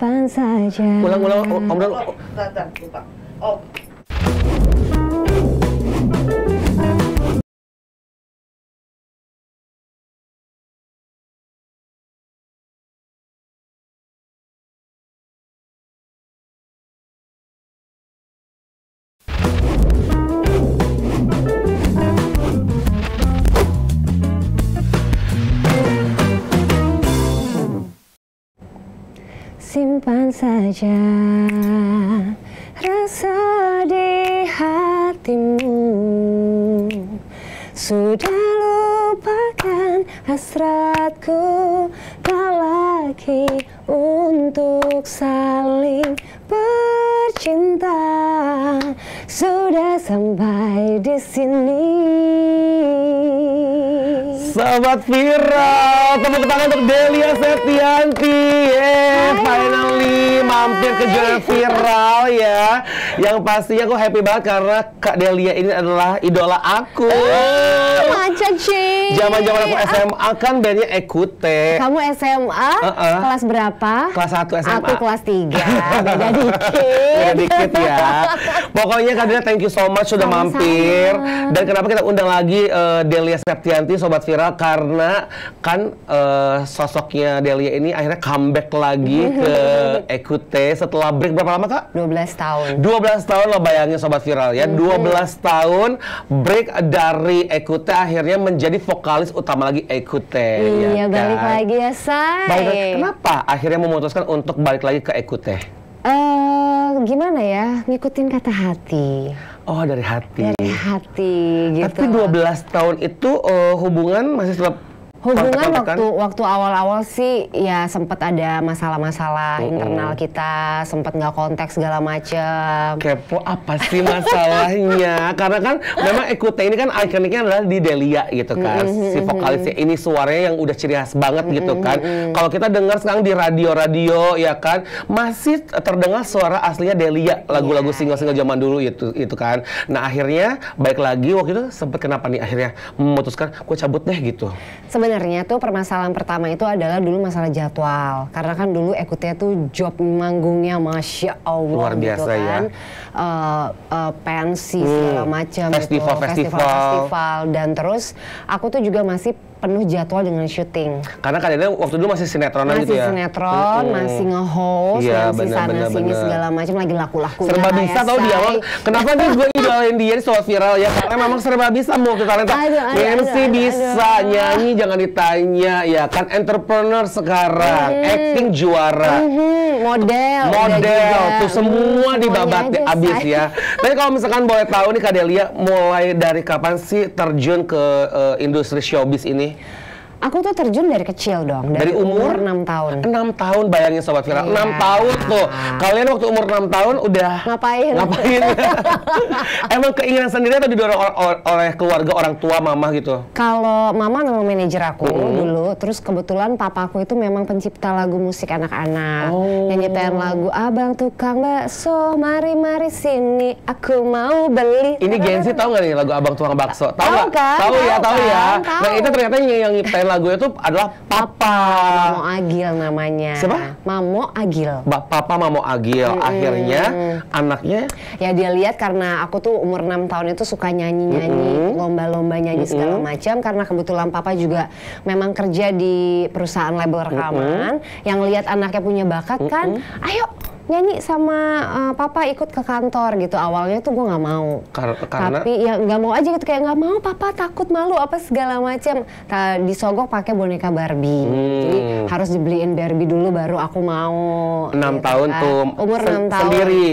simpan saja. Ulang, Om dulu. Lupa. Oh. Simpan saja rasa di hatimu, sudah lupakan hasratku, tak lagi untuk saling bercinta. Sudah sampai di sini. Sobat Viral, tepuk tangan untuk Delia Septianti. Finally mampir ke jurnal viral ya. Yang pastinya aku happy banget karena Kak Delia ini adalah idola aku. Masa sih? Zaman-zaman aku SMA kan bandnya Ekute. Kamu SMA? Kelas berapa? Kelas 1 SMA. Aku kelas 3. Beda dikit. Beda dikit ya. Pokoknya Kak Delia, thank you so much sudah mampir. Dan kenapa kita undang lagi Delia Septianti, Sobat Viral, karena kan sosoknya Delia ini akhirnya comeback lagi ke Ekute setelah break berapa lama, Kak? 12 tahun. 12 tahun lo bayangin Sobat Viral ya. 12 tahun break dari Ekute, akhirnya menjadi vokalis utama lagi Ekute. Iya, ya balik kan? lagi ya, Say. Kenapa akhirnya memutuskan untuk balik lagi ke Ekute? Gimana ya, ngikutin kata hati. Oh, dari hati. Dari hati gitu. Tapi 12 tahun itu hubungan masih tetap hubungan waktu awal-awal sih ya sempat ada masalah-masalah internal kita, sempat nggak kontak segala macam. Kepo apa sih masalahnya? Karena kan memang Ekute ini kan ikoniknya adalah di Delia gitu kan. Si vokalisnya ini suaranya yang udah ciri khas banget gitu kan. Kalau kita dengar sekarang di radio-radio ya kan, masih terdengar suara aslinya Delia, lagu-lagu single-single zaman dulu itu kan. Nah, akhirnya balik lagi waktu itu sempat kenapa nih akhirnya memutuskan gue cabut deh gitu. Sebenarnya tuh permasalahan pertama itu adalah dulu masalah jadwal. Karena kan dulu Ekute tuh job manggungnya Masya Allah luar biasa gitu kan. ya. Pensi segala macam festival. Dan terus aku tuh juga masih penuh jadwal dengan syuting. Karena kadang waktu dulu masih sinetronan gitu ya. Masih sinetron, masih nge-host, iya, masih sana-sini segala macam, lagi laku-lakunya. Serba bisa tau di awal. Kenapa nih gue idolain dia di Sobat Viral ya? Karena memang serba bisa, multi talenta. MC bisa, nyanyi jangan ditanya ya kan. Entrepreneur sekarang, acting juara. Model, tuh semua dibabat abis ya. Tapi kalau misalkan boleh tahu nih Kak Delia, mulai dari kapan sih terjun ke industri showbiz ini? Aku tuh terjun dari kecil dong, dari umur 6 tahun. 6 tahun, bayangin Sobat Viral, iya. 6 tahun tuh. Kalian waktu umur 6 tahun udah ngapain? Emang keinginan sendiri atau didorong oleh keluarga, orang tua, mama gitu? Kalau mama memang manajer aku dulu, terus kebetulan papaku itu memang pencipta lagu musik anak-anak. Yang nyiptain lagu Abang Tukang Bakso, mari sini, aku mau beli. Ini Gen Z tahu nggak nih lagu Abang Tukang Bakso? Tahu nggak? Kan? Tahu ya. Tahu. Nah itu ternyata yang nyiptain lagunya itu adalah Papa Mamo Agil namanya. Siapa? Mamo Agil. Papa Mamo Agil. Akhirnya anaknya ya dia lihat karena aku tuh umur 6 tahun itu suka nyanyi-nyanyi, lomba-lomba nyanyi segala macam, karena kebetulan papa juga memang kerja di perusahaan label rekaman, yang lihat anaknya punya bakat kan, ayo nyanyi sama papa, ikut ke kantor gitu. Awalnya tuh gue nggak mau, karena tapi ya nggak mau aja gitu, kayak nggak mau, papa takut, malu apa segala macam. Disogok pakai boneka Barbie, jadi harus dibeliin Barbie dulu baru aku mau. 6 gitu tahun kan. tuh Umur 6 tahun sendiri.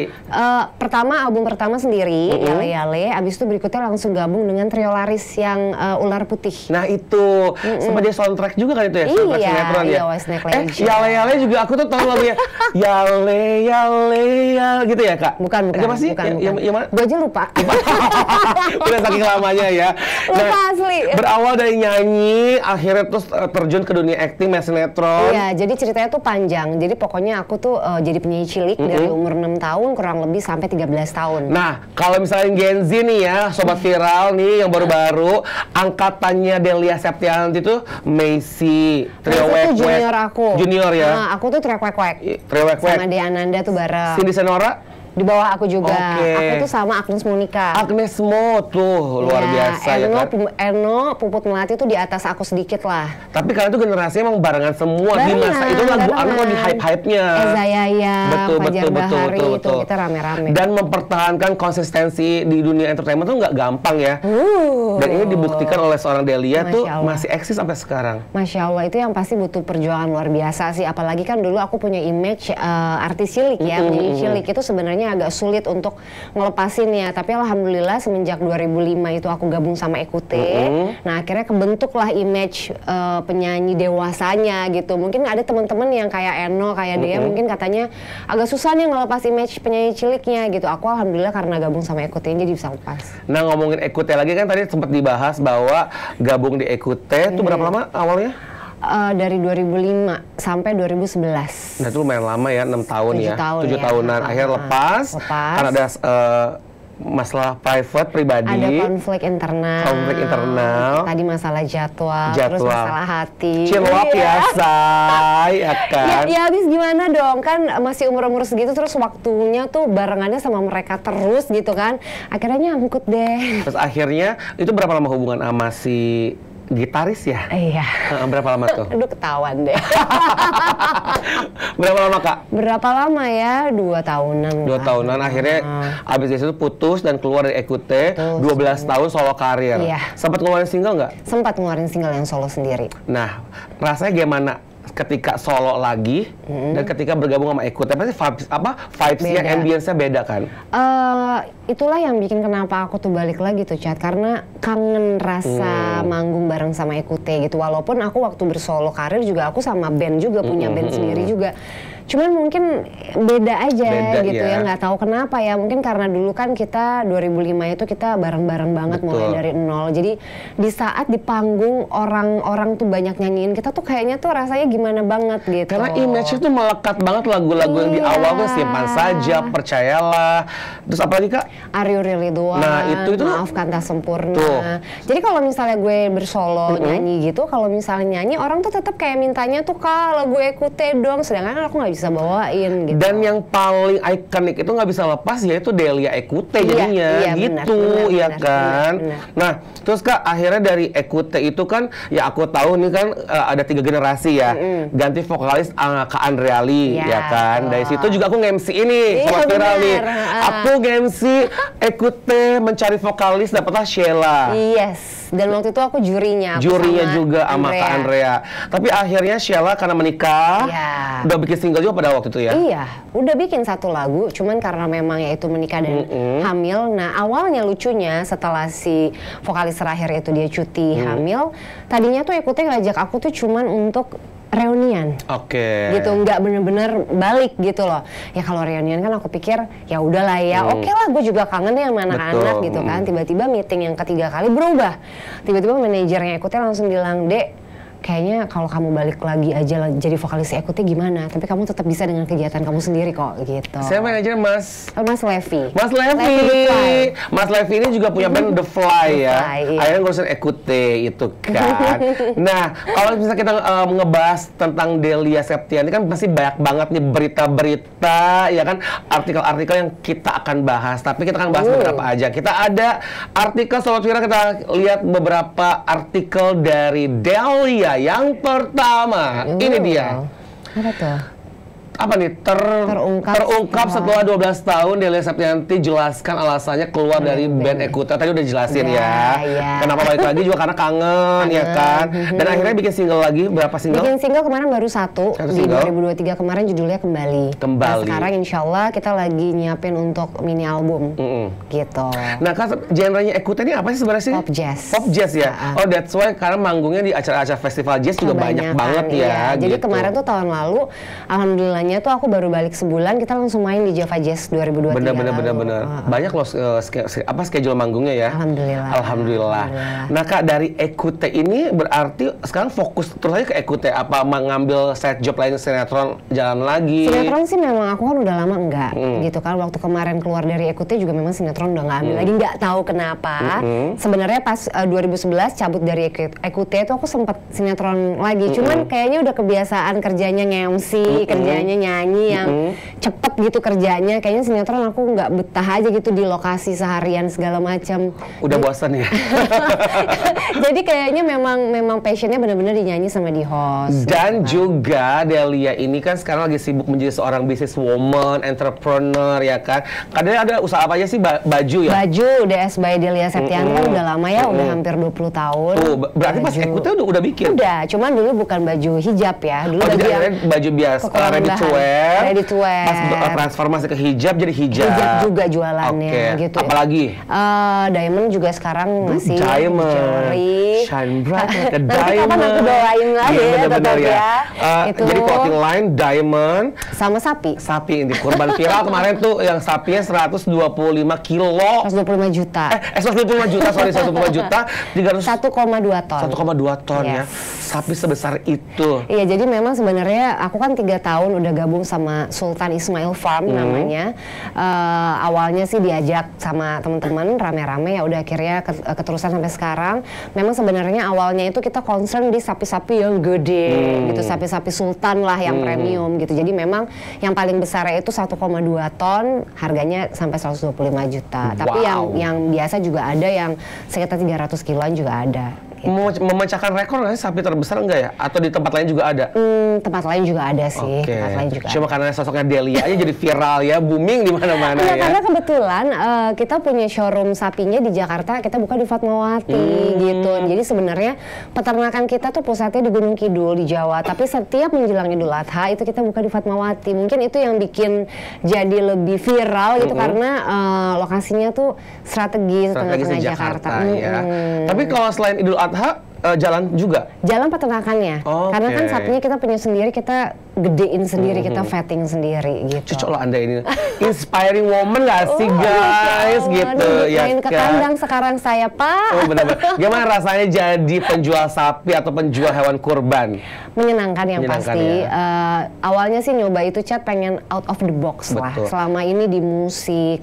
Album pertama sendiri, Yale. Abis itu berikutnya langsung gabung dengan Trio Laris yang Ular Putih. Nah itu sama dia soundtrack juga kan itu ya, soundtrack sinetron ya. Iya, White Snake Legend. Yale juga aku tuh tahu lagunya. Yale Lea gitu ya Kak? Bukan. Masih? Yang mana? Gue aja lupa. Udah saking lamanya ya. Lupa asli. Berawal dari nyanyi, akhirnya terus terjun ke dunia acting, main sinetron. Iya, jadi ceritanya tuh panjang. Jadi pokoknya aku tuh jadi penyanyi cilik dari umur 6 tahun kurang lebih sampai 13 tahun. Nah, kalau misalnya Gen Z nih ya, sobat viral nih yang baru-baru, angkatannya Delia Septianti tuh Macy, Trio Wek Wek. Junior aku. Junior ya. Nah, aku tuh Trio Wek Wek. Trio Wek Wek. Sama Dea Ananda tuh bareng. Cindy Senora? Di bawah aku juga. Okay. Aku tuh sama Agnes Monica. Agnes Mo tuh luar biasa ya kan. Eno, Puput Melati tuh di atas aku sedikit lah. Tapi kalian tuh generasinya emang barengan semua di masa itu lagu Anu di hype-hype-nya. Eza Yaya, Fajar Bahari itu kita rame-rame. Dan mempertahankan konsistensi di dunia entertainment tuh nggak gampang ya. Dan ini dibuktikan oleh seorang Delia tuh masih eksis sampai sekarang. Masya Allah, itu yang pasti butuh perjuangan luar biasa sih. Apalagi kan dulu aku punya image artis cilik ya, penyanyi cilik itu sebenarnya agak sulit untuk ngelepasin ya, tapi alhamdulillah semenjak 2005 itu aku gabung sama Ekute, nah akhirnya kebentuklah image penyanyi dewasanya gitu. Mungkin ada teman-teman yang kayak Eno, kayak Dea mungkin katanya agak susah nih ngelepas image penyanyi ciliknya gitu. Aku alhamdulillah karena gabung sama Ekute jadi bisa lepas. Nah ngomongin Ekute lagi kan tadi sempat dibahas bahwa gabung di Ekute itu berapa lama awalnya? Dari 2005 sampai 2011. Nah itu lumayan lama ya, 6 tahun 7 ya. tahun 7 tahunan. Akhirnya lepas. Karena ada masalah private, pribadi. Ada konflik internal. Tadi masalah jadwal. Terus masalah hati. Cinlok ya, say, ya kan? Ya habis gimana dong, kan masih umur-umur segitu terus waktunya tuh barengannya sama mereka terus gitu kan. Akhirnya nyangkut deh. Terus akhirnya, itu berapa lama hubungan sama si gitaris ya? Iya. Berapa lama tuh? Aduh ketahuan deh. Berapa lama Kak? Berapa lama ya? 2 tahunan. 2 tahunan, akhirnya abis dari situ putus dan keluar dari Ekute, 12 tahun solo karir. Iya. Sempat ngeluarin single nggak? Sempat ngeluarin single yang solo sendiri. Nah, rasanya gimana ketika solo lagi dan ketika bergabung sama Ekute? Pasti vibes-nya, ambience-nya beda kan? Itulah yang bikin kenapa aku tuh balik lagi tuh Chat, karena kangen rasa manggung bareng sama Ekute gitu. Walaupun aku waktu bersolo karir juga aku sama band juga, punya band sendiri juga. Cuman mungkin beda aja gitu ya, nggak tahu kenapa ya. Mungkin karena dulu kan kita 2005 itu kita bareng-bareng banget mulai dari nol. Jadi di saat di panggung orang-orang tuh banyak nyanyiin kita tuh kayaknya tuh rasanya gimana banget gitu. Karena image itu melekat banget lagu-lagu yang di awal tuh Simpan Saja, Percayalah. Terus apa lagi Kak? Are You Really The One, nah, itu Maafkan Tak Sempurna. Jadi kalau misalnya gue bersolo nyanyi gitu, kalau misalnya nyanyi orang tuh tetap kayak mintanya tuh Kak lagu Ekute dong, sedangkan aku nggak bisa bawain gitu. Dan yang paling ikonik itu nggak bisa lepas yaitu Delia Ekute jadinya gitu, ya kan. Benar. Nah terus Kak akhirnya dari Ekute itu kan ya aku tahu nih kan ada 3 generasi ya, ganti vokalis Kak Andreali ya kan. Dari situ juga aku nge-MC ini sobat viral nih. Aku nge-MC Ekute mencari vokalis, dapatlah Sheila. Yes. Dan waktu itu aku jurinya juga sama Kak Andrea. Tapi akhirnya Sheila karena menikah, udah bikin single juga pada waktu itu ya? Iya, udah bikin 1 lagu, cuman karena memang ya itu menikah dan hamil. Nah awalnya lucunya setelah si vokalis terakhir itu dia cuti hamil, tadinya tuh Ekute ngajak aku tuh cuman untuk reunian, gitu, nggak bener-bener balik gitu loh. Ya kalau reunian kan aku pikir ya udahlah ya, oke lah, gue juga kangen ya sama anak-anak gitu kan. Tiba-tiba meeting yang ketiga kali berubah. Tiba-tiba manajernya Ekute langsung bilang, Dek, kayaknya kalau kamu balik lagi aja jadi vokalis Ekute gimana? Tapi kamu tetap bisa dengan kegiatan kamu sendiri kok, gitu. Saya manajer Mas Levi. Mas Levi. Mas Levi ini juga punya band The Fly ya. Iya. Akhirnya ngurusin Ekute itu kan. Nah, kalau misalnya kita ngebahas tentang Delia Septianti kan pasti banyak banget nih berita-berita ya kan, artikel-artikel yang kita akan bahas. Tapi kita akan bahas beberapa aja. Kita ada artikel Sobat Viral, kita lihat beberapa artikel dari Delia. Yang pertama, ini dia. Apa tuh? Apa nih? Terungkap setelah 12 tahun Delia Septianti jelaskan alasannya keluar dari band Ekute. Tadi udah jelasin ya. Kenapa balik lagi juga karena kangen ya kan. Dan akhirnya bikin single lagi, berapa single? Bikin single kemarin baru 1 di 2023 kemarin, judulnya Kembali. Nah, sekarang insya Allah kita lagi nyiapin untuk mini album gitu. Nah kan genrenya Ekute ini apa sih sebenarnya? Pop jazz. Pop jazz ya? Oh that's why karena manggungnya di acara-acara festival jazz juga banyak banget ya. Jadi gitu. kemarin tuh tahun lalu alhamdulillah Alhamdulillahnya tuh aku baru balik sebulan, kita langsung main di Java Jazz 2023 Bener. Banyak loh schedule manggungnya ya. Alhamdulillah. Nah Kak, dari EQT ini berarti sekarang fokus terus aja ke EQT, apa mengambil side job lain, sinetron jalan lagi? Sinetron sih memang aku kan udah lama enggak gitu kan. Waktu kemarin keluar dari EQT juga memang sinetron udah nggak ambil lagi, nggak tahu kenapa. Sebenarnya pas 2011 cabut dari EQT itu aku sempat sinetron lagi, cuman kayaknya udah kebiasaan kerjanya nge-MC, kerjanya nyanyi yang cepet gitu kerjanya. Kayaknya sinetron aku nggak betah aja gitu di lokasi seharian segala macam. Udah bosan ya? Jadi kayaknya memang passionnya benar-benar di nyanyi sama di host. Dan juga Delia ini kan sekarang lagi sibuk menjadi seorang businesswoman, entrepreneur ya kan. Kadang ada usaha apa aja sih? Baju ya? Baju, DS by Delia Septianti kan udah lama ya, udah hampir 20 tahun. Tuh, berarti pas EQT udah bikin? Udah, cuman dulu bukan baju hijab ya. Dulu baju biasa, ready to wear. Ready to wear. Pas transformasi ke hijab jadi hijab. Hijab juga jualannya gitu. Apalagi? Diamond juga sekarang masih. Diamond. Jewelry. Shine bright like a diamond. Nanti kapan aku bawain lagi ya, bener ya. Itu. Jadi clothing line, diamond. Sama sapi. Sapi, ini kurban viral kemarin tuh yang sapinya 125 kilo. 125 juta. 125 juta, sorry, 125 juta. 1,2 ton. 1,2 ton ya. Sapi sebesar itu. Iya, jadi memang sebenarnya aku kan 3 tahun udah gabung sama Sultan Ismail Farm namanya. Awalnya sih diajak sama teman-teman rame-rame, ya udah akhirnya keterusan sampai sekarang. Memang sebenarnya awalnya itu kita concern di sapi-sapi yang gede gitu, sapi-sapi sultan lah yang premium gitu. Jadi memang yang paling besar itu 1,2 ton, harganya sampai 125 juta. Tapi yang biasa juga ada yang sekitar 300 kiloan juga ada. Gitu. Memecahkan rekor nggak sih sapi terbesar enggak ya? Atau di tempat lain juga ada? Tempat lain juga ada sih. Tempat lain juga Cuma karena sosoknya Delia aja jadi viral ya, booming di mana-mana ya. Karena kebetulan kita punya showroom sapinya di Jakarta, kita buka di Fatmawati gitu. Jadi sebenarnya peternakan kita tuh pusatnya di Gunung Kidul di Jawa, tapi setiap menjelang Idul Adha itu kita buka di Fatmawati. Mungkin itu yang bikin jadi lebih viral gitu karena lokasinya tuh strategis tengah-tengah Jakarta. Ya. Tapi kalau selain Idul Adha, jalan juga? Jalan peternakannya. Karena kan sapinya kita punya sendiri, kita gedein sendiri, kita fatting sendiri gitu. Cocok loh Anda ini. Inspiring woman gak sih guys? Gitu ya main ke kandang sekarang saya, Pak. Benar-benar. Gimana rasanya jadi penjual sapi atau penjual hewan kurban? Menyenangkan yang pasti. Ya. Awalnya sih nyoba itu Chat pengen out of the box lah. Selama ini di musik,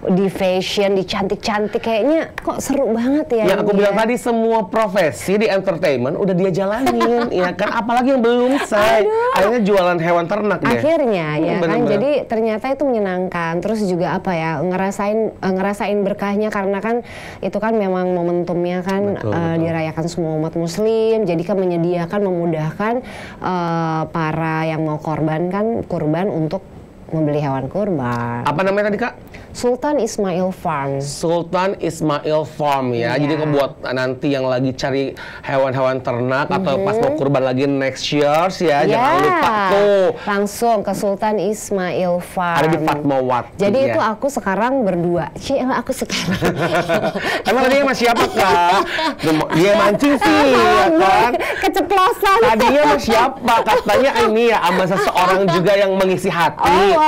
di fashion, di cantik-cantik, kayaknya kok seru banget ya. Yang aku bilang tadi, semua profesi di entertainment udah dia jalanin, ya kan? Apalagi yang belum say. Akhirnya jualan hewan ternak deh. Akhirnya ya kan. Jadi ternyata itu menyenangkan. Terus juga apa ya, ngerasain berkahnya karena kan itu kan memang momentumnya kan dirayakan semua umat muslim. Jadi kan menyediakan, memudahkan para yang mau kurban untuk membeli hewan kurban. Apa namanya tadi Kak? Sultan Ismail Farm. Sultan Ismail Farm ya. Jadi buat nanti yang lagi cari hewan-hewan ternak atau pas mau kurban lagi next year ya, jangan lupa tuh. Langsung ke Sultan Ismail Farm. Ada di Fatmawati. Jadi itu aku sekarang berdua. Aku sekarang. Emang tadinya sama siapa Kak? Dia mancing sih ya kan? Keceplosan. Tadinya sama siapa? Katanya ini ya sama seseorang juga yang mengisi hati.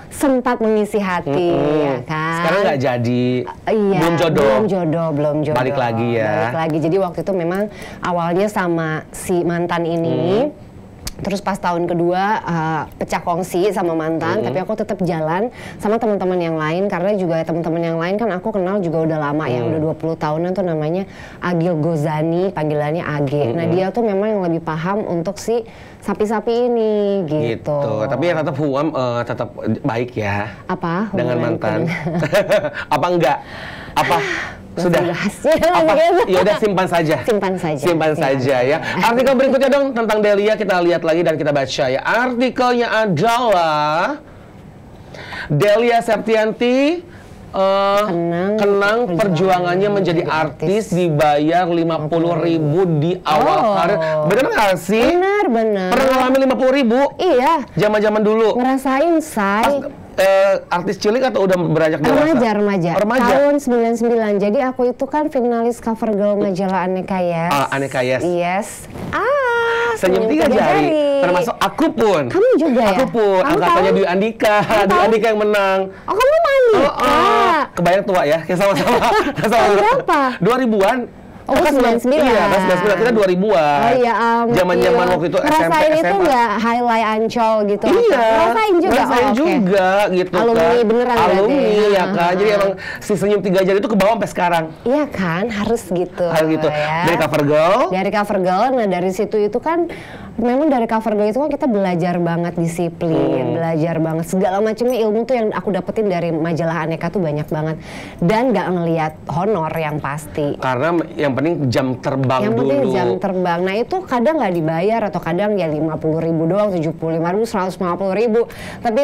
Sempat mengisi hati ya kan. Sekarang nggak jadi. Iya. Belum jodoh. Balik lagi ya. Balik lagi. Jadi waktu itu memang awalnya sama si mantan ini. Terus pas tahun kedua pecah kongsi sama mantan, tapi aku tetap jalan sama teman-teman yang lain karena juga teman-teman yang lain kan aku kenal juga udah lama ya, udah 20 tahunan tuh, namanya Agil Gozani, panggilannya Age. Nah dia tuh memang yang lebih paham untuk si sapi-sapi ini gitu. Tapi yang tetap Huam tetap baik ya. Apa? Dengan mantan? Apa enggak? Apa? Sudah. Ya udah simpan saja. Simpan saja ya. Artikel berikutnya dong tentang Delia, kita lihat lagi dan kita baca ya. Artikelnya adalah Delia Septianti kenang perjuangannya menjadi artis, dibayar 50.000 di awal karir. Bener nggak sih? Bener. Pernah ngalamin 50.000? Iya. Zaman-zaman dulu. Ngerasain say. Artis cilik atau udah beranjak dewasa? Remaja. Tahun 99. Jadi aku itu kan finalis cover girl majalah Aneka Yes. Aneka Yes. Yes. Senyum 3 jari. Termasuk aku pun. Kamu juga ya? Aku pun. Kamu Angkatannya tahu? Dwi Andika. Dwi Andika yang menang. Oh, kamu Andika. Kebayang tua ya, kayak sama-sama. Tahun berapa? 2000-an. Oh, Kan 99. Iya, kan 99, kita 2000-an. Oh iya, Zaman-zaman waktu itu SMP, ngerasain itu SMA. nggak highlight Ancol gitu? Iya, Ngerasain juga? ngerasain Oh, oke. juga gitu Alumni kan. beneran Alumni berarti. ya kan. Jadi emang si senyum 3 jari itu ke bawah sampai sekarang. Iya kan, harus gitu. Hal gitu. Ya. Dari Cover Girl. Dari Cover Girl, nah dari situ itu kan memang dari Cover Girl itu kan kita belajar banget disiplin, belajar banget segala macamnya ilmu tuh yang aku dapetin dari majalah Aneka tuh banyak banget dan nggak ngelihat honor yang pasti. Karena yang penting jam terbang Yang dulu. penting jam terbang. Nah itu kadang nggak dibayar atau kadang ya 50.000 doang, 75.000, 150.000. Tapi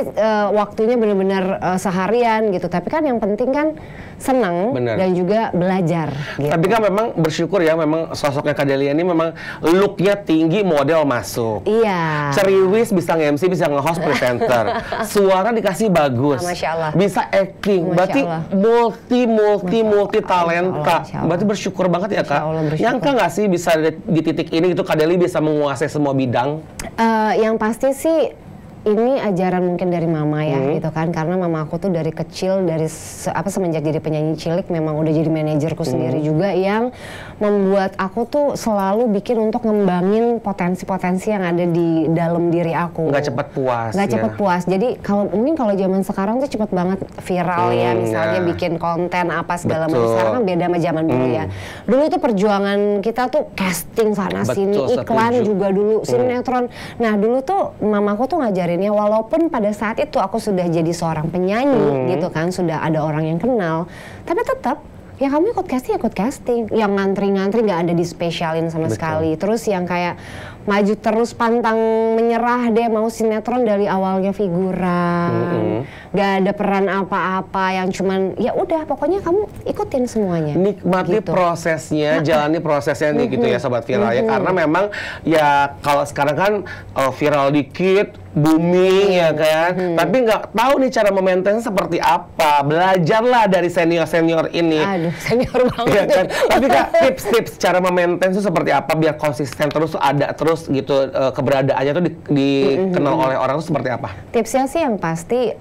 waktunya benar-benar seharian gitu. Tapi kan yang penting kan senang Bener. dan juga belajar. Gitu. Tapi kan memang bersyukur ya, memang sosoknya Kak Delia ini memang looknya tinggi, model masuk. Iya. Ceriwis, bisa nge-MC, bisa nge-host presenter. Suara dikasih bagus. Masya Allah. Bisa acting. Masya Berarti Allah. multi talenta. Masya Allah. Berarti bersyukur banget ya Kak. Masya Allah, bersyukur. Nyangka nggak sih bisa di titik ini gitu Kak Delia bisa menguasai semua bidang? Yang pasti sih ini ajaran mungkin dari mama ya gitu kan, karena mama aku tuh dari kecil semenjak jadi penyanyi cilik memang udah jadi manajerku sendiri juga yang membuat aku tuh selalu bikin untuk ngembangin potensi-potensi yang ada di dalam diri aku. Nggak cepat puas. Nggak cepat puas. Jadi kalau zaman sekarang tuh cepet banget viral ya, misalnya ya. bikin konten apa segala macam. Betul. Sekarang kan beda sama zaman dulu ya. Dulu tuh perjuangan kita tuh casting sana sini, Betul, iklan setuju. juga dulu, sinetron. Nah dulu tuh mamaku tuh ngajarinnya, walaupun pada saat itu aku sudah jadi seorang penyanyi gitu kan, sudah ada orang yang kenal, tapi tetap ya kamu ikut casting, yang ngantri-ngantri nggak ada dispesialin sama Betul. sekali. Terus yang kayak maju terus pantang menyerah deh, mau sinetron dari awalnya figuran, nggak ada peran apa-apa, yang cuman ya udah pokoknya kamu ikutin semuanya. Nikmati Gitu. prosesnya, jalani prosesnya nih gitu ya Sobat Viral ya. Karena memang ya kalau sekarang kan viral dikit, booming ya kan. Tapi nggak tahu nih cara memaintain seperti apa. Belajarlah dari senior-senior ini. Aduh, senior banget. Iya kan? Tapi Kak, tips-tips cara memaintain itu seperti apa biar konsisten terus tuh ada terus gitu keberadaannya tuh dikenal oleh orang tuh seperti apa? Tipsnya sih yang pasti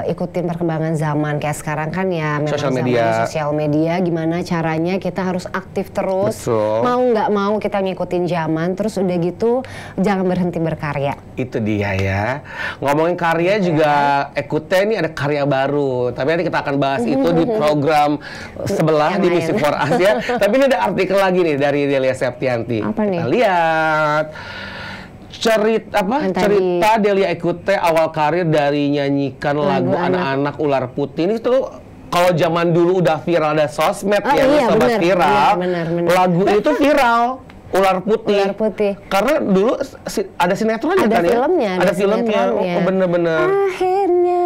ikutin perkembangan zaman kayak sekarang kan ya memang Sosial zamannya media. sosial media, gimana caranya kita harus aktif terus. Betul. Mau nggak mau kita ngikutin zaman, terus udah gitu jangan berhenti berkarya. Itu dia ya. Ngomongin karya juga Ekute ini ada karya baru. Tapi nanti kita akan bahas itu di program sebelah Yang di lain. Music for Us ya. Tapi ini ada artikel lagi nih dari Delia Septianti. Apa nih? Kita lihat. Yang tadi. Cerita Delia Ekute awal karir dari nyanyikan lagu anak-anak Ular Putih. Ini tuh kalau zaman dulu udah viral ada sosmed Oh, ya, iya, Sobat benar, Viral. benar. Lagu itu viral. Ular Putih. Ular Putih. Karena dulu ada sinetronnya Ada kan ya? filmnya, Ada filmnya. sinetronnya. Oh, bener-bener. Akhirnya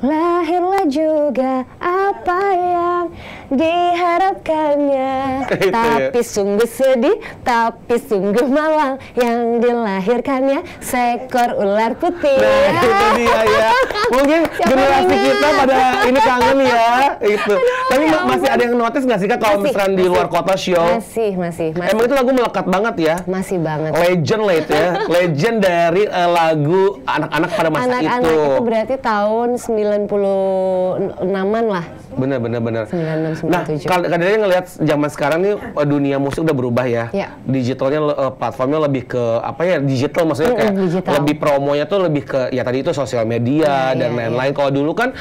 lahirlah juga apa yang diharapkannya. Itu ya. Tapi sungguh sedih, tapi sungguh malang yang dilahirkannya seekor ular putih. Nah, itu dia ya. Mungkin Siapa generasi ingat? kita pada ini kangen ya. Itu. Tapi ya masih ada yang notice nggak sih Kak kalau Masih, misalkan di luar kota show? Masih. Emang itu lagu melekat banget ya? Masih banget. Legend lah itu ya. Legend dari lagu anak-anak pada masa Anak-anak itu. itu berarti tahun 96-an lah. Bener. 96, Nah, 97. kadang-kadang ngelihat zaman sekarang nih dunia musik udah berubah ya. Ya. Digitalnya platformnya lebih ke apa ya? Digital maksudnya kayak digital. lebih promonya tuh lebih ke ya tadi itu sosial media Iya, dan iya, lain-lain. Kalau dulu kan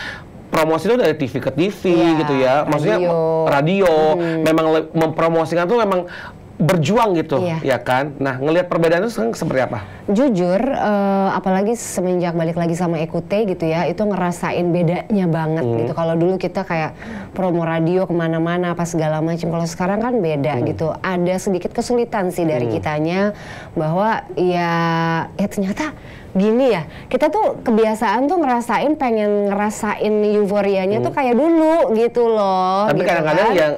promosi itu dari TV ke TV Iya, gitu ya. Maksudnya radio memang mempromosikan tuh memang berjuang gitu, Iya. ya kan? Nah, ngelihat perbedaan itu seperti apa? Jujur, apalagi semenjak balik lagi sama Ekute gitu ya, itu ngerasain bedanya banget gitu. Kalau dulu kita kayak promo radio kemana-mana apa segala macam, kalau sekarang kan beda gitu. Ada sedikit kesulitan sih dari kitanya bahwa ya ternyata gini ya, kita tuh kebiasaan tuh pengen ngerasain euforianya tuh kayak dulu gitu loh. Tapi gitu kadang-kadang kan. yang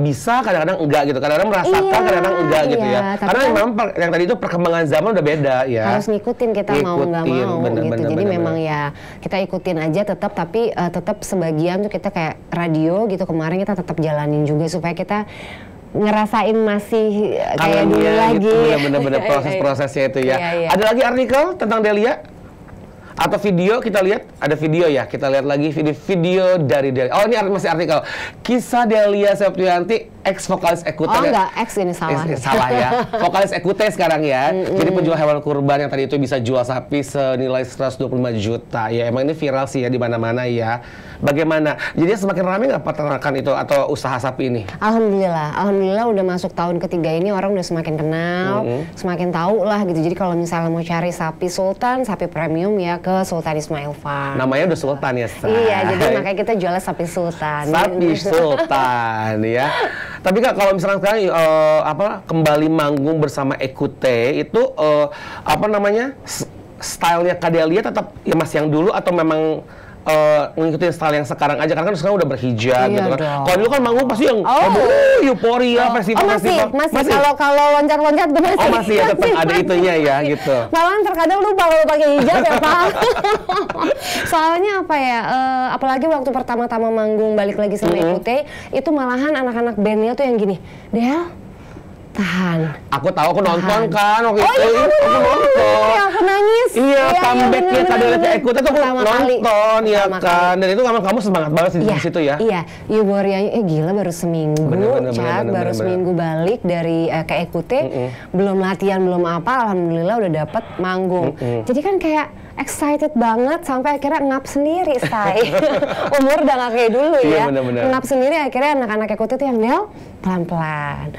bisa, kadang-kadang enggak gitu. Kadang-kadang merasakan, Iya, kadang-kadang enggak gitu ya. tapi Karena kan memang yang tadi itu perkembangan zaman udah beda ya. harus ngikutin kita mau nggak Ngikutin, mau bener, gitu. bener, Jadi bener, memang bener. ya kita ikutin aja tetap, tapi tetap sebagian tuh kita kayak radio gitu kemarin kita tetap jalanin juga supaya kita ngerasain masih kayak Kangennya dulu lagi. gitu, bener-bener proses-prosesnya itu ya. Iya. Ada lagi artikel tentang Delia? Atau video kita lihat? Ada video ya, kita lihat lagi video dari Delia. Oh ini masih artikel. Kisah Delia Septianti, ex vokalis Ekute. Oh enggak, ex ini salah. Salah ya. Vokalis Ekute sekarang ya. Jadi penjual hewan kurban yang tadi itu bisa jual sapi senilai 125 juta. Ya emang ini viral sih ya di mana-mana ya. Bagaimana? Jadi semakin ramai nggak peternakan itu atau usaha sapi ini? Alhamdulillah udah masuk tahun ketiga ini orang udah semakin kenal, semakin tahu lah gitu. Jadi kalau misalnya mau cari sapi sultan, sapi premium ya ke Sultan Ismail Farm. Namanya udah sultan ya, Sa? Iya, jadi makanya kita jual sapi sultan. Sapi sultan ya. Tapi Kak, kalau misalnya sekarang kembali manggung bersama Ekute itu stylenya Kak Delia tetap ya masih yang dulu atau memang ngikutin style yang sekarang aja karena kan sekarang udah berhijab gitu kan. Kalau dulu kan manggung pasti yang euforia festival. Masih kalau loncat-loncat tuh masih. Oh masih ya tetap ada itunya ya gitu. Malahan terkadang lupa kalau pakai hijab ya Pak. Soalnya apa ya, apalagi waktu pertama-tama manggung balik lagi sama Ekute, itu malahan anak-anak bandnya tuh yang gini, Del, tahan. Aku tahu, aku nonton kan waktu itu. Iya, aku nonton. Iya, aku nangis. Iya, comebacknya Kak Delia ke Ekute tuh aku nonton ya kan. Dan itu kamu semangat banget sih di situ ya. Iya, euforianya gila baru seminggu, bener. seminggu balik dari ke Ekute, belum latihan, belum apa, alhamdulillah udah dapet manggung. Jadi kan kayak excited banget sampai akhirnya ngap sendiri, say. Umur udah gak kayak dulu ya. Ngap sendiri akhirnya anak-anak Ekute tuh yang Del, pelan-pelan.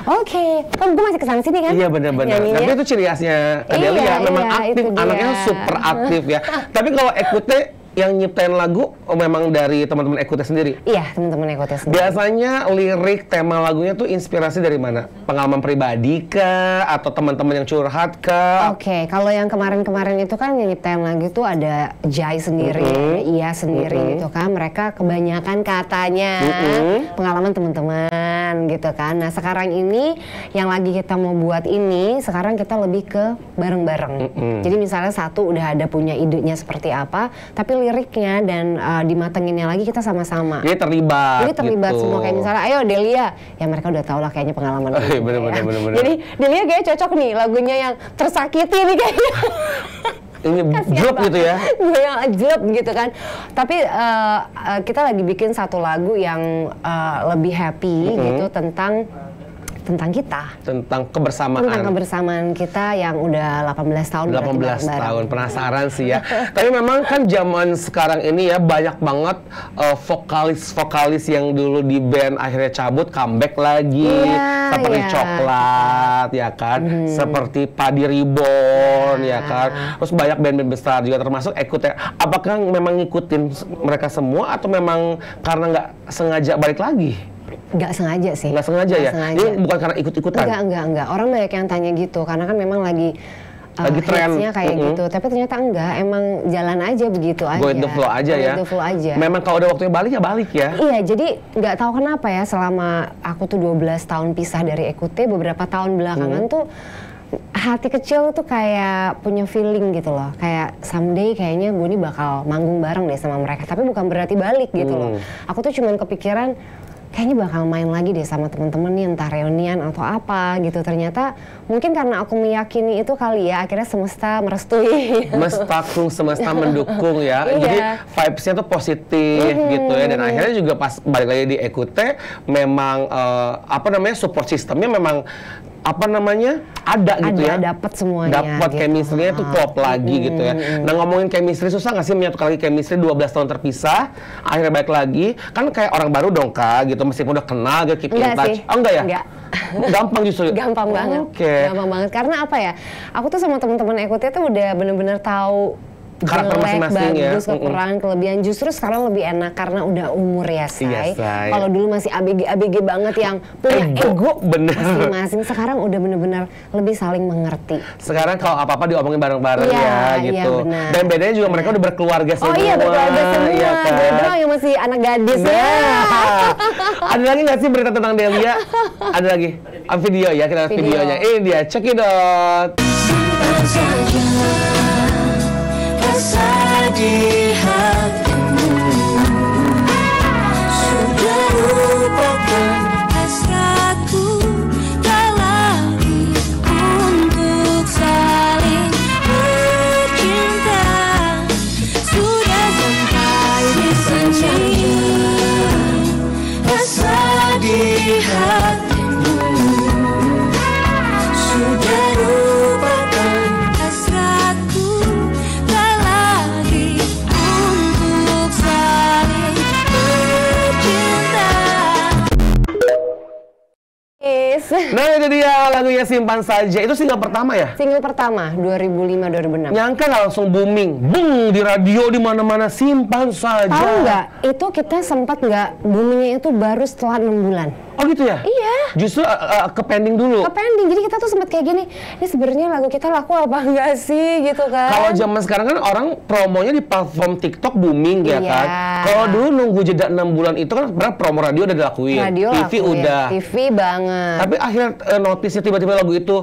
Oke, kan gue masih kesana sini kan? Iya benar-benar. Tapi itu ciri khasnya Kak Delia, memang aktif, anaknya super aktif ya. Tapi kalau Ekute yang nyiptain lagu memang dari teman-teman Ekute sendiri? Iya, teman-teman Ekute sendiri. Biasanya lirik tema lagunya tuh inspirasi dari mana? Pengalaman pribadi kah? Atau teman-teman yang curhat kah? Oke, kalau yang kemarin-kemarin itu kan yang nyiptain lagu itu ada Jai sendiri, ada Iya sendiri gitu kan. Mereka kebanyakan katanya pengalaman teman-teman gitu kan. Nah sekarang ini yang lagi kita mau buat ini, sekarang kita lebih ke bareng-bareng. Jadi misalnya satu udah ada punya idenya seperti apa, tapi liriknya dan dimatenginnya lagi kita sama-sama. Jadi terlibat. Jadi terlibat gitu. semua, kayak misalnya ayo Delia, ya mereka udah tau lah kayaknya pengalaman. Bener. Jadi Delia kayaknya cocok nih lagunya yang tersakiti nih kayaknya. Ini jelek gitu ya? Yang jelek gitu kan. Tapi kita lagi bikin satu lagu yang lebih happy gitu tentang kita. Tentang kebersamaan. Tentang kebersamaan kita yang udah 18 tahun. 18 tahun, penasaran sih ya. Tapi memang kan zaman sekarang ini ya banyak banget vokalis-vokalis yang dulu di band akhirnya cabut, comeback lagi. Seperti Coklat, ya kan? Seperti Padi Reborn, ya kan? Terus banyak band-band besar juga termasuk Ekute. Apakah memang ngikutin mereka semua atau memang karena nggak sengaja balik lagi? Nggak sengaja sih. Nggak sengaja ya? Ini bukan karena ikut-ikutan? Enggak. Orang banyak yang tanya gitu, karena kan memang lagi tren kayak gitu. Tapi ternyata enggak, emang jalan aja begitu aja. Go with the flow aja ya? Go with the flow aja. Memang kalau udah waktunya balik ya balik ya? Iya, jadi nggak tahu kenapa ya, selama aku tuh 12 tahun pisah dari Ekute, beberapa tahun belakangan tuh hati kecil tuh kayak punya feeling gitu loh, kayak someday kayaknya gue nih bakal manggung bareng deh sama mereka, tapi bukan berarti balik gitu loh. Aku tuh cuman kepikiran kayaknya bakal main lagi deh sama temen-temen nih, entah reunian atau apa gitu. Ternyata mungkin karena aku meyakini itu kali ya, akhirnya semesta merestui. Semesta mendukung ya. Jadi vibes-nya tuh positif gitu ya. Dan akhirnya juga pas balik lagi di Ekute, memang support sistemnya memang ada gitu ya. Dapat semuanya. Dapat gitu. chemistry-nya tuh klop lagi gitu ya. Nah ngomongin chemistry, susah nggak sih menyatukan lagi chemistry 12 tahun terpisah, akhirnya balik lagi? Kan kayak orang baru dong Kak gitu, meskipun udah kenal gitu, keep in touch. Oh enggak ya? Enggak. Gampang justru? Gampang banget. Gampang banget. Karena apa ya, aku tuh sama teman-teman Ekute tuh udah bener-bener tahu karakter masing-masing ya. Bagus, kekurangan, kelebihan. Justru sekarang lebih enak karena udah umur ya, Say. Kalau dulu masih ABG banget yang punya ego masing-masing. Sekarang udah bener-bener lebih saling mengerti. Sekarang kalau apa-apa diomongin bareng-bareng ya gitu. Dan bedanya juga mereka udah berkeluarga semua. Oh iya, berkeluarga semua. Iya, kan? Beda yang masih anak gadis ya. Ada lagi nggak sih berita tentang Delia? Ada lagi? Video ya, kita lihat videonya. Ini dia, check it out. Di hatimu sudah lupakan hasrat Rasa di hatimu sudah lupakan hasratku, tak lagi untuk saling bercinta. Nah itu dia lagunya Simpan Saja. Itu single pertama ya? Single pertama 2005-2006. Nyangka langsung booming, bung di radio di mana-mana Simpan Saja. Tahu nggak? Itu kita sempat nggak boomingnya itu baru setelah 6 bulan. Oh gitu ya? Iya. Justru ke pending dulu. Ke pending. Jadi kita tuh sempat kayak gini. Ini sebenarnya lagu kita laku apa enggak sih gitu kan? Kalau zaman sekarang kan orang promonya di platform TikTok booming ya Iya. kan. Kalau dulu nunggu jeda 6 bulan itu kan sebenarnya promo radio udah dilakuin. Radio TV laku, udah. ya. TV banget. Tapi akhirnya notisnya tiba-tiba lagu itu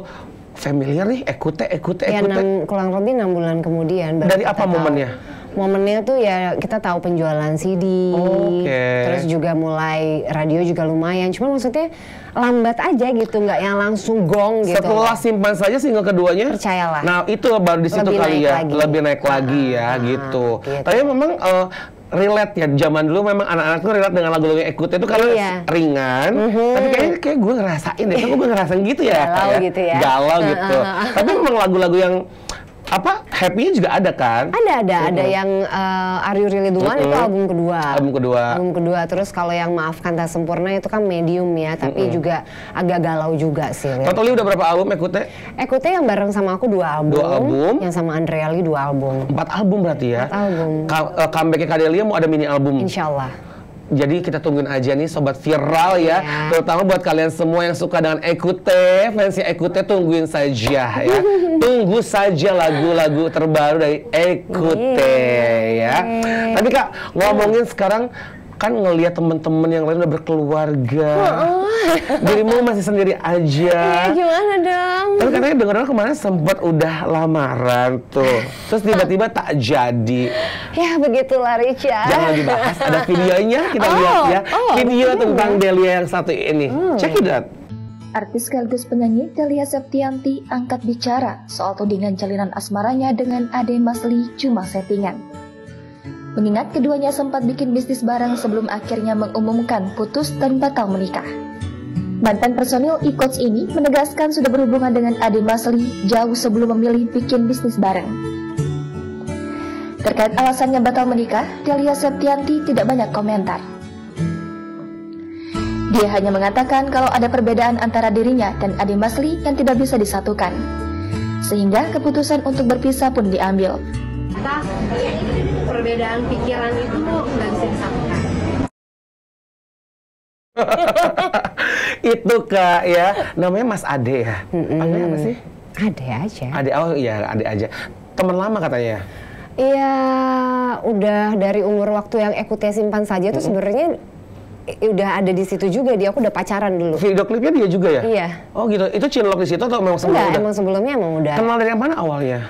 familiar nih, ekute. Ya, kurang lebih 6 bulan kemudian. Dari apa tahu. momennya? Momennya tuh ya kita tahu penjualan CD, terus juga mulai radio juga lumayan. Cuma maksudnya lambat aja gitu, nggak yang langsung gong gitu. Setelah Simpan Saja single keduanya, Percayalah. Nah itu baru di situ Lebih kali naik ya, lagi. lebih naik lagi ya gitu. Tapi memang relate ya, zaman dulu memang anak-anak tuh relate dengan lagu-lagu Ekute itu karena Iya. ringan, tapi kayak gue ngerasain deh, gue ngerasain gitu ya. Galau kayak, gitu ya. Galau gitu. Tapi memang lagu-lagu yang happy-nya juga ada kan? Ada yang Are You Really The One itu album kedua. Album kedua. Terus kalau yang Maafkan Tak Sempurna itu kan medium ya, tapi juga agak galau juga sih. Totally udah berapa album Ekute? Ekute yang bareng sama aku 2 album. 2 album. Yang sama Andrea Lee 2 album. 4 album berarti ya? 4 album. Comeback-nya Kadelia mau ada mini album? Insya Allah. Jadi kita tungguin aja nih sobat viral ya, terutama buat kalian semua yang suka dengan Ekute, fansnya Ekute tungguin saja ya. Tunggu saja lagu-lagu terbaru dari Ekute ya. Tapi Kak, ngomongin sekarang kan ngelihat teman-teman yang lain udah berkeluarga, dirimu masih sendiri aja. Gimana dong? Tapi katanya dengar-dengar kemarin sempat udah lamaran tuh, terus tiba-tiba tak jadi. Ya begitulah Richa. Jangan dibahas, ada videonya kita lihat ya. Video tentang Delia yang satu ini. Check it out. Artis sekaligus penyanyi Delia Septianti angkat bicara soal tudingan jalinan asmaranya dengan Ade Masli cuma settingan. Mengingat keduanya sempat bikin bisnis bareng sebelum akhirnya mengumumkan putus dan batal menikah. Mantan personil e-coach ini menegaskan sudah berhubungan dengan Ade Masli jauh sebelum memilih bikin bisnis bareng. Terkait alasannya batal menikah, Delia Septianti tidak banyak komentar. Dia hanya mengatakan kalau ada perbedaan antara dirinya dan Ade Masli yang tidak bisa disatukan, sehingga keputusan untuk berpisah pun diambil. Perbedaan pikiran itu nggak bisa disatukan. Itu Kak ya, namanya Mas Ade ya. Namanya apa sih? Ade aja. Ade, oh iya Ade aja. Teman lama katanya. Iya, udah dari umur waktu yang Ekute Simpan Saja tuh sebenarnya udah ada di situ juga. Dia aku udah pacaran dulu. Video klipnya dia juga ya? Iya. Oh gitu, itu cinlok di situ atau memang sebelumnya? Enggak, emang sebelumnya emang udah. Kenal dari mana awalnya?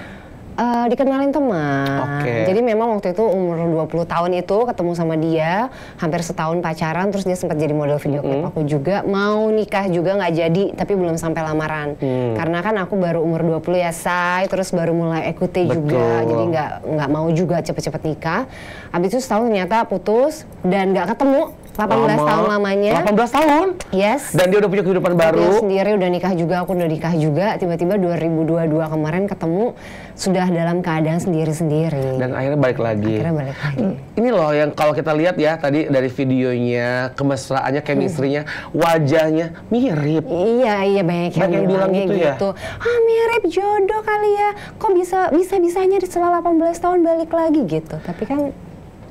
Dikenalin teman. Oke. Jadi memang waktu itu umur 20 tahun itu ketemu sama dia, hampir setahun pacaran, terus dia sempat jadi model video klip aku juga. Mau nikah juga nggak jadi, tapi belum sampai lamaran. Karena kan aku baru umur 20 ya, say, terus baru mulai Ekute juga. Jadi nggak mau juga cepet-cepet nikah. Habis itu setahun ternyata putus dan nggak ketemu. 18 tahun lamanya. 18 tahun? Yes. Dan dia udah punya kehidupan baru. Dia sendiri udah nikah juga, aku udah nikah juga. Tiba-tiba 2022 kemarin ketemu, sudah dalam keadaan sendiri-sendiri. Dan akhirnya balik lagi. Akhirnya balik lagi. Ini loh yang kalau kita lihat ya tadi dari videonya, kemesraannya, chemistry-nya, wajahnya mirip. Iya banyak yang bilang gitu ya. Ah mirip jodoh kali ya. Kok bisa-bisanya setelah 18 tahun balik lagi gitu. Tapi kan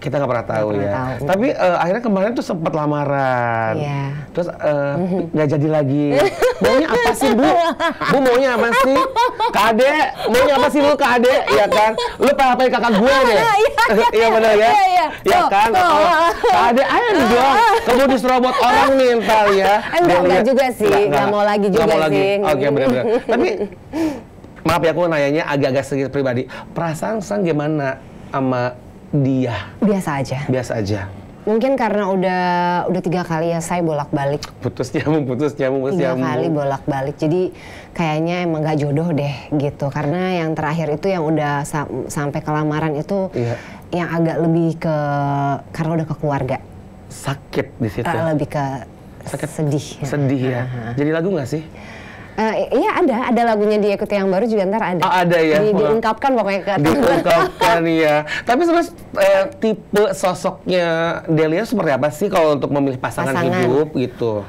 kita nggak pernah tahu ya. Tapi akhirnya kemarin tuh sempat lamaran. Iya. Terus nggak jadi lagi. Maunya apa sih Bu? Bu maunya apa sih? Kak Ade, maunya apa sih lu Kak Ade? Ya kan? Lu apa kakak gue deh. Iya benar ya? Iya kan? Kak Ade ayo dong. Kamu diserobot orang nih ntar ya. Enggak juga sih. Nggak mau lagi juga sih. Oke benar-benar. Tapi maaf ya aku nanyanya agak-agak sedikit pribadi. Perasaan Sang gimana sama dia? Biasa aja. Biasa aja. Mungkin karena udah 3 kali ya saya bolak-balik. Putus nyambung. 3 kali bolak-balik. Jadi kayaknya emang gak jodoh deh gitu. Karena yang terakhir itu yang udah sampai ke lamaran itu yang agak lebih ke karena udah ke keluarga. Sakit di situ. Lebih ke sedih. Sedih ya. Jadi lagu nggak sih? Iya ada lagunya di Ikuti yang baru juga ntar ada. Ada ya. Diungkapkan pokoknya ke diungkapkan ya. Tapi sebenarnya tipe sosoknya Delia seperti apa sih kalau untuk memilih pasangan hidup gitu?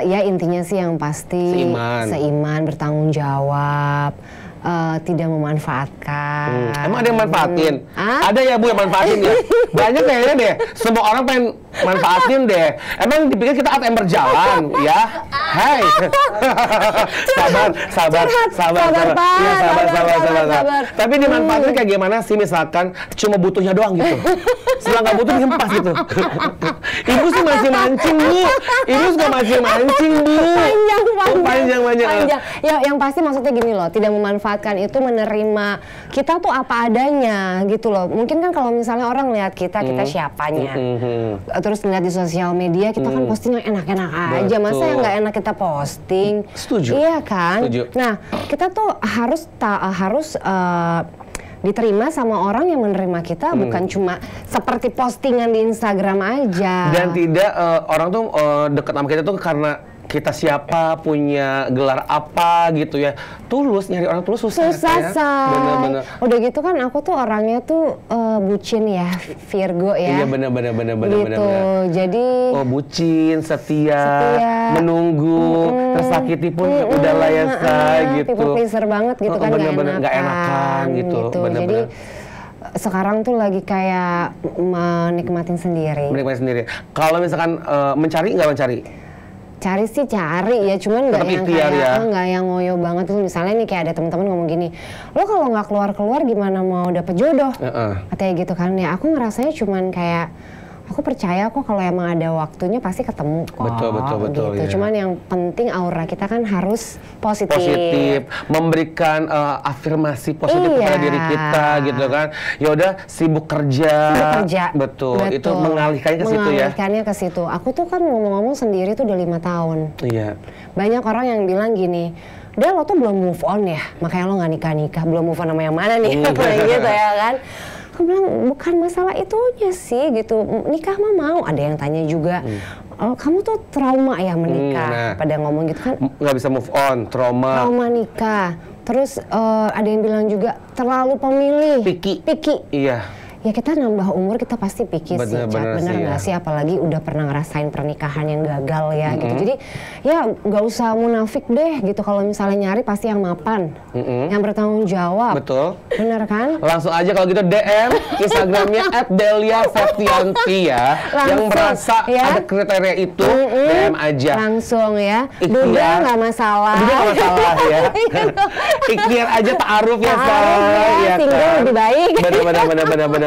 Ya intinya sih yang pasti seiman, bertanggung jawab. Tidak memanfaatkan. Emang ada yang manfaatin? Ada ya Bu yang manfaatin ya? Banyak kayaknya deh. Semua orang pengen manfaatin deh. Emang dipikir kita ATM berjalan ya? Hai. sabar. Iya sabar. Tapi dimanfaatin kayak gimana sih, misalkan cuma butuhnya doang gitu. Setelah nggak butuh dihempas gitu. Ibu sih masih mancing Bu. Ibu suka masih mancing Bu. Panjang. Ya yang pasti maksudnya gini loh, tidak memanfaatkan itu menerima kita tuh apa adanya gitu loh. Mungkin kan kalau misalnya orang lihat kita siapanya. Terus ngeliat di sosial media kita kan posting yang enak-enak aja. Masa yang nggak enak kita posting? Setuju. Iya kan? Setuju. Nah, kita tuh harus diterima sama orang yang menerima kita, bukan cuma seperti postingan di Instagram aja. Dan tidak orang tuh dekat sama kita tuh karena kita siapa, punya gelar apa gitu ya. Tulus, nyari orang tulus susah ya. Bener-bener. Udah gitu kan aku tuh orangnya tuh bucin ya, Virgo ya. Iya bener. Gitu, jadi bucin, setia, menunggu, tersakiti pun udahlah ya gitu. People pleaser banget gitu kan, nggak enakan gitu. Jadi sekarang tuh lagi kayak menikmatin sendiri. Kalau misalkan mencari nggak mencari? Cari sih cari ya, cuman nggak yang kayak nggak yang ngoyo banget tuh. Misalnya nih kayak ada teman-teman ngomong gini, lo kalau nggak keluar gimana mau dapet jodoh? Katanya gitu kan. Ya aku ngerasanya cuman kayak aku percaya kok kalau emang ada waktunya pasti ketemu kok. Betul. Gitu. Ya. Cuman yang penting aura kita kan harus positif. Memberikan afirmasi positif kepada diri kita gitu kan. Ya udah sibuk kerja. Betul. Itu mengalihkannya ke situ ya. Mengalihkannya ke situ. Aku tuh kan ngomong-ngomong sendiri tuh udah 5 tahun. Iya. Banyak orang yang bilang gini, udah lo tuh belum move on ya, makanya lo nggak nikah. Belum move on sama yang mana nih? Gitu ya kan. Aku bilang bukan masalah itunya sih gitu, nikah mah mau. Ada yang tanya juga, kamu tuh trauma ya menikah? Pada ngomong gitu kan, nggak bisa move on, trauma nikah. Terus ada yang bilang juga terlalu pemilih, picky. Iya. Ya kita nambah umur kita pasti pikir sih, bener nggak sih? Apalagi udah pernah ngerasain pernikahan yang gagal ya gitu. Jadi ya nggak usah munafik deh gitu. Kalau misalnya nyari pasti yang mapan, yang bertanggung jawab. Betul. Bener kan? Langsung aja kalau gitu DM Instagramnya @DeliaSeptianti ya. Yang merasa ada kriteria itu DM aja. Langsung ya. Duda nggak masalah. Ya. Ikhtiar aja ta'aruf ya ya. Single lebih baik.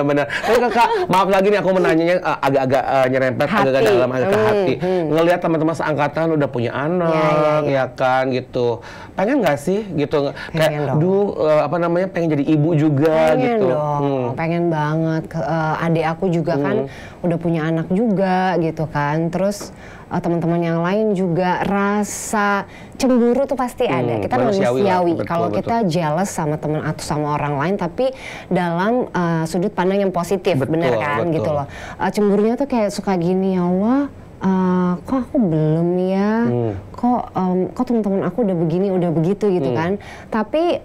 Bener. Tapi Kakak, maaf lagi nih aku menanyanya agak-agak nyerempet, agak-agak dalam ke hati. Ngelihat teman-teman seangkatan udah punya anak, ya kan gitu. Pengen nggak sih gitu? Kayak, pengen jadi ibu juga gitu. Pengen banget. Adik aku juga kan udah punya anak juga gitu kan. Terus teman-teman yang lain juga rasa cemburu tuh pasti ada. Kita manusiawi. Kalau kita jealous sama teman atau sama orang lain, tapi dalam sudut pandang yang positif, bener kan gitu loh. Cemburunya tuh kayak suka gini, ya Allah, kok aku belum ya? Kok teman-teman aku udah begini, udah begitu gitu kan? Tapi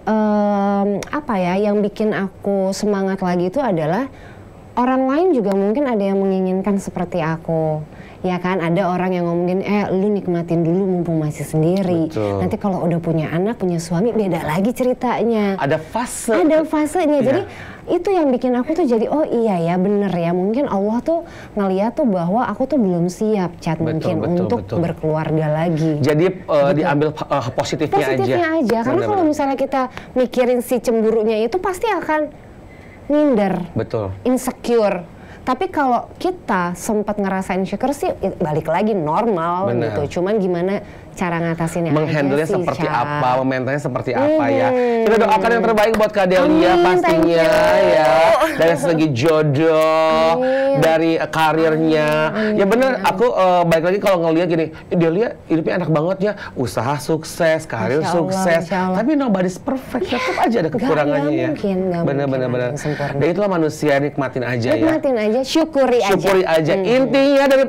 yang bikin aku semangat lagi itu adalah orang lain juga mungkin ada yang menginginkan seperti aku. Ya kan, ada orang yang ngomongin, lu nikmatin dulu mumpung masih sendiri. Betul. Nanti kalau udah punya anak, punya suami, beda lagi ceritanya. Ada fase. Ada fasenya. Jadi itu yang bikin aku tuh jadi, oh iya ya bener ya. Mungkin Allah tuh ngeliat tuh bahwa aku tuh belum siap, untuk berkeluarga lagi. Jadi diambil positifnya aja. Karena kalau misalnya kita mikirin si cemburunya itu pasti akan minder. Betul. Insecure. Tapi kalau kita sempat ngerasain insecure sih balik lagi normal gitu. Cuman gimana cara ngatasinnya menghandle-nya aja sih, seperti Ca. apa, memaintennya seperti apa ya. Kita doakan yang terbaik buat Kak Delia Amin, thank pastinya you. ya. Dari segi jodoh, Amin. dari karirnya. Ya bener, aku balik lagi kalau ngeliat gini, Delia hidupnya enak banget ya, usaha sukses, karir Masya Allah, sukses. Masya Allah. Tapi nobody's perfect, tetap aja ada kekurangannya ya. Nggak Bener mungkin bener ada bener. yang sempurna. Dan itulah manusia, nikmatin aja ya. Nikmatin aja, syukuri aja. Syukuri aja. Intinya dari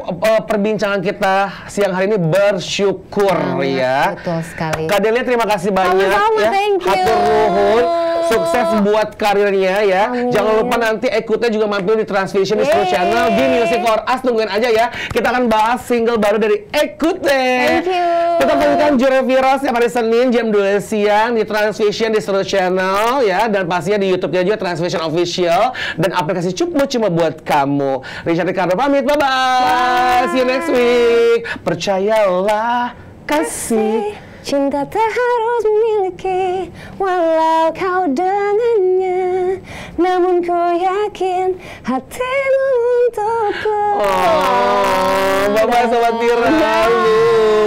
perbincangan kita siang hari ini bersyukur ya. Betul sekali. Kak Delia terima kasih banyak Sama-sama, ya. thank you. Hatur nuhun. Sukses buat karirnya ya. Amin. Jangan lupa nanti Ekutnya juga mampir di Transvision di Yeay. True Channel di Music for Us. Tungguin aja ya. Kita akan bahas single baru dari Ekutnya. Thank you. Tetap saksikan Jure Viral setiap hari Senin jam 2 siang di Transvision di True Channel ya, dan pastinya di YouTube-nya juga Transvision Official dan aplikasi cuma buat kamu. Richard Ricardo pamit. Bye-bye. See you next week. Percayalah kasih. Cinta tak harus memiliki, walau kau dengannya, namun ku yakin hatimu untukku. Oh, bye-bye Sobat Viral.